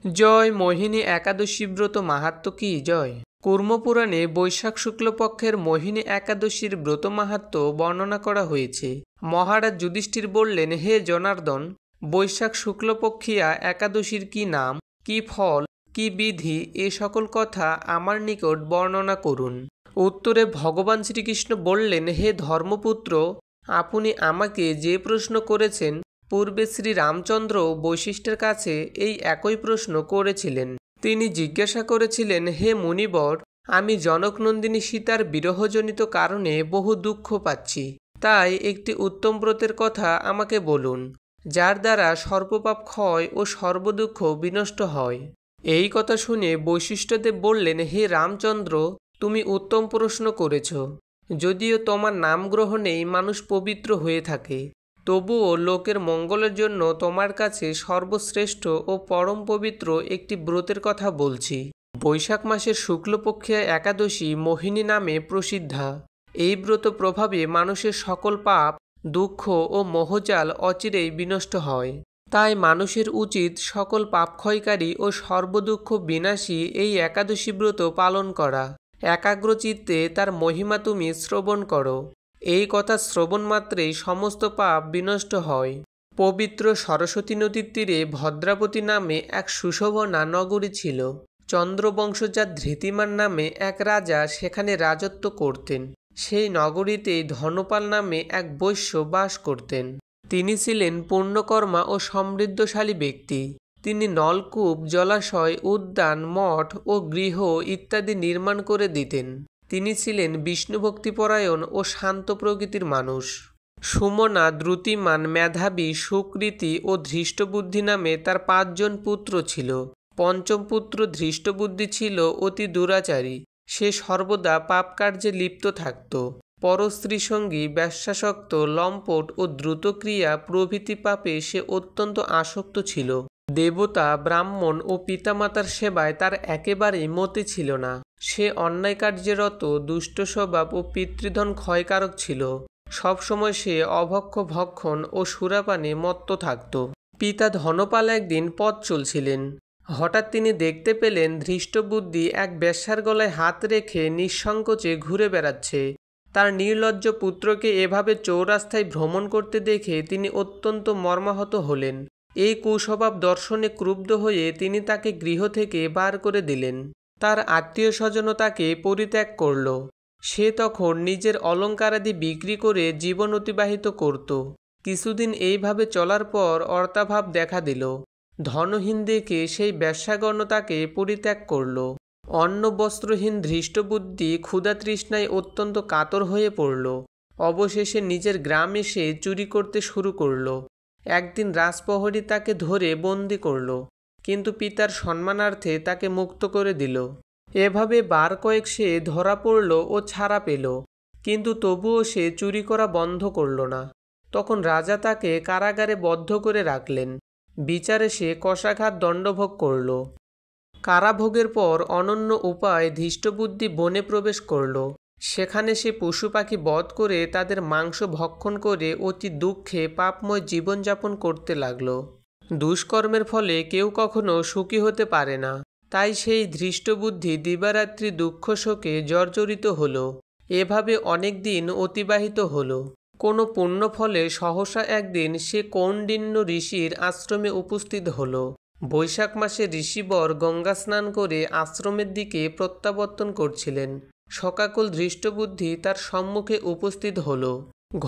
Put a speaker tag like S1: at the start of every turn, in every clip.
S1: জয় মোহিনী একাদশী ব্রত মাহাত্ম্য কি জয়। কূর্মপুরাণে বৈশাখ শুক্লপক্ষের মোহিনী একাদশীর ব্রত মাহাত্ম্য বর্ণনা করা হয়েছে। মহারাজ যুধিষ্ঠির বললেন, হে জনার্দন, বৈশাখ শুক্লপক্ষিয়া একাদশীর কি নাম, কি ফল, কি বিধি, এ সকল কথা আমার নিকট বর্ণনা করুন। উত্তরে ভগবান শ্রীকৃষ্ণ বললেন, হে ধর্মপুত্র, আপনি আমাকে যে প্রশ্ন করেছেন, পূর্বে শ্রী রামচন্দ্র বৈশিষ্ট্যের কাছে এই একই প্রশ্ন করেছিলেন। তিনি জিজ্ঞাসা করেছিলেন, হে মুনিবর, আমি জনকনন্দিনী সীতার বিরহজনিত কারণে বহু দুঃখ পাচ্ছি, তাই একটি উত্তম ব্রতের কথা আমাকে বলুন, যার দ্বারা সর্বপাপ ক্ষয় ও সর্বদুঃখ বিনষ্ট হয়। এই কথা শুনে বৈশিষ্ট্যদেব বললেন, হে রামচন্দ্র, তুমি উত্তম প্রশ্ন করেছ। যদিও তোমার নাম গ্রহণেই মানুষ পবিত্র হয়ে থাকে, তবুও লোকের মঙ্গলের জন্য তোমার কাছে সর্বশ্রেষ্ঠ ও পরম পবিত্র একটি ব্রতের কথা বলছি। বৈশাখ মাসের শুক্লপক্ষিয়া একাদশী মোহিনী নামে প্রসিদ্ধা। এই ব্রত প্রভাবে মানুষের সকল পাপ, দুঃখ ও মোহজাল অচিরেই বিনষ্ট হয়। তাই মানুষের উচিত সকল পাপক্ষয়কারী ও সর্বদুঃখ বিনাশী এই একাদশী ব্রত পালন করা। একাগ্রচিত্তে তার মহিমা তুমি শ্রবণ করো। এই কথা শ্রবণ মাত্রেই সমস্ত পাপ বিনষ্ট হয়। পবিত্র সরস্বতী নদীর তীরে ভদ্রাবতী নামে এক সুশোভনা নগরী ছিল। চন্দ্রবংশজাত ধৃতিমান নামে এক রাজা সেখানে রাজত্ব করতেন। সেই নগরীতেই ধনপাল নামে এক বৈশ্য বাস করতেন। তিনি ছিলেন পুণ্যকর্মা ও সমৃদ্ধশালী ব্যক্তি। তিনি নলকূপ, জলাশয়, উদ্যান, মঠ ও গৃহ ইত্যাদি নির্মাণ করে দিতেন। তিনি ছিলেন বিষ্ণুভক্তিপরায়ণ ও শান্ত প্রকৃতির মানুষ। সুমনা, দ্রুতিমান, মেধাবী, সুকৃতি ও ধৃষ্টবুদ্ধি নামে তার 5 জন পুত্র ছিল। পঞ্চম পুত্র ধৃষ্টবুদ্ধি ছিল অতি দুরাচারী। সে সর্বদা পাপ কার্যে লিপ্ত থাকত। পরস্ত্রী সঙ্গী, বেশ্যাসক্ত, লম্পট ও দ্রুতক্রিয়া প্রভৃতি পাপে সে অত্যন্ত আসক্ত ছিল। দেবতা, ব্রাহ্মণ ও পিতামাতার সেবায় তার একেবারেই মতি ছিল না। সে অন্যায় কার্যে রত, দুষ্ট স্বভাব ও পিতৃধন ক্ষয়কারক ছিল। সবসময় সে অভক্ষ ভক্ষণ ও সুরাপানে মত্ত থাকত। পিতা ধনপাল একদিন পথ চলছিলেন। হঠাৎ তিনি দেখতে পেলেন ধৃষ্টবুদ্ধি এক বেশ্যার গলায় হাত রেখে নিঃসংকোচে ঘুরে বেড়াচ্ছে। তার নির্লজ্জ পুত্রকে এভাবে চৌরাস্তায় ভ্রমণ করতে দেখে তিনি অত্যন্ত মর্মাহত হলেন। এই কুস্বভাব দর্শনে ক্রুব্ধ হয়ে তিনি তাকে গৃহ থেকে বার করে দিলেন। তার আত্মীয় স্বজনও তাকে পরিত্যাগ করল। সে তখন নিজের অলঙ্কারাদি বিক্রি করে জীবন অতিবাহিত করত। কিছুদিন এইভাবে চলার পর অর্থাভাব দেখা দিল। ধনহীন দেখে সেই বেশ্যাগণ তাকে পরিত্যাগ করল। অন্ন বস্ত্রহীন ধৃষ্টবুদ্ধি ক্ষুধাতৃষ্ণায় অত্যন্ত কাতর হয়ে পড়ল। অবশেষে নিজের গ্রামে সে চুরি করতে শুরু করল। একদিন রাজপ্রহরী তাকে ধরে বন্দি করল, কিন্তু পিতার সম্মানার্থে তাকে মুক্ত করে দিল। এভাবে বার কয়েক সে ধরা পড়ল ও ছাড়া পেল, কিন্তু তবুও সে চুরি করা বন্ধ করল না। তখন রাজা তাকে কারাগারে বদ্ধ করে রাখলেন। বিচারে সে কশাঘাত দণ্ডভোগ করল। কারাভোগের পর অনন্য উপায় ধৃষ্টবুদ্ধি বনে প্রবেশ করল। সেখানে সে পশু পাখি বধ করে তাদের মাংস ভক্ষণ করে অতি দুঃখে পাপময় জীবনযাপন করতে লাগল। দুষ্কর্মের ফলে কেউ কখনো সুখী হতে পারে না, তাই সেই ধৃষ্টবুদ্ধি দিবারাত্রি দুঃখ শোকে জর্জরিত হল। এভাবে অনেক দিন অতিবাহিত হল। কোনো পুণ্যফলে সহসা একদিন সে কৌণ্ডিন্য ঋষির আশ্রমে উপস্থিত হল। বৈশাখ মাসে ঋষিবর গঙ্গা স্নান করে আশ্রমের দিকে প্রত্যাবর্তন করছিলেন। শোকাকুল ধৃষ্টবুদ্ধি তার সম্মুখে উপস্থিত হল।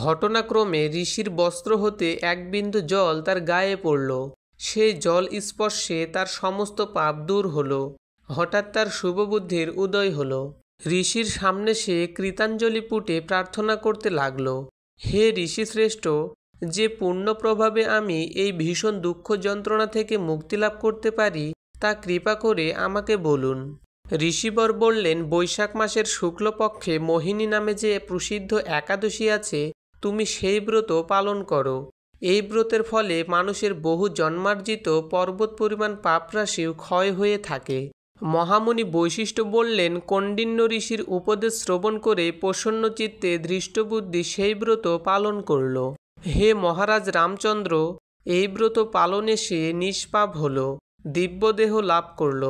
S1: ঘটনাক্রমে ঋষির বস্ত্র হতে এক বিন্দু জল তার গায়ে পড়ল। সেই জল স্পর্শে তার সমস্ত পাপ দূর হল। হঠাৎ তার শুভবুদ্ধির উদয় হল। ঋষির সামনে সে কৃতাঞ্জলি পুটে প্রার্থনা করতে লাগল, হে ঋষিশ্রেষ্ঠ, যে পুণ্য প্রভাবে আমি এই ভীষণ দুঃখ যন্ত্রণা থেকে মুক্তি লাভ করতে পারি, তা কৃপা করে আমাকে বলুন। ঋষিবর বললেন, বৈশাখ মাসের শুক্লপক্ষে মোহিনী নামে যে প্রসিদ্ধ একাদশী আছে, তুমি সেই ব্রত পালন করো। এই ব্রতের ফলে মানুষের বহু জন্মার্জিত পর্বত পরিমাণ পাপরাশিও ক্ষয় হয়ে থাকে। মহামুনি বৈশিষ্ট্য বললেন, কৌণ্ডিন্য ঋষির উপদেশ শ্রবণ করে প্রসন্ন চিত্তে ধৃষ্টবুদ্ধি সেই ব্রত পালন করল। হে মহারাজ রামচন্দ্র, এই ব্রত পালনে সে নিষ্পাপ হল। দিব্যদেহ লাভ করল।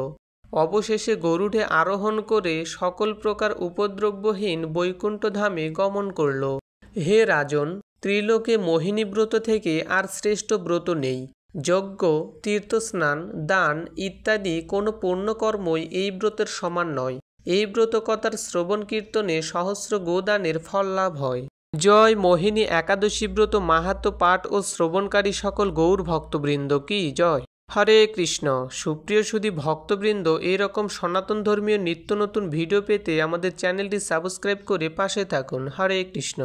S1: অবশেষে গরুড়ে আরোহণ করে সকল প্রকার উপদ্রব্যহীন বৈকুণ্ঠধামে গমন করল। হে রাজন, ত্রিলোকে মোহিনী ব্রত থেকে আর শ্রেষ্ঠ ব্রত নেই। যজ্ঞ, তীর্থস্নান, দান ইত্যাদি কোনো পুণ্যকর্মই এই ব্রতের সমান নয়। এই ব্রতকথার শ্রবণ কীর্তনে সহস্র গোদানের ফল লাভ হয়। জয় মোহিনী একাদশী ব্রত মাহাত্ম্য পাঠ ও শ্রবণকারী সকল গৌর ভক্তবৃন্দ কি জয়। হরে কৃষ্ণ। সুপ্রিয় সুধী ভক্তবৃন্দ, এরকম সনাতন ধর্মীয় নিত্য নতুন ভিডিও পেতে আমাদের চ্যানেলটি সাবস্ক্রাইব করে পাশে থাকুন। হরে কৃষ্ণ।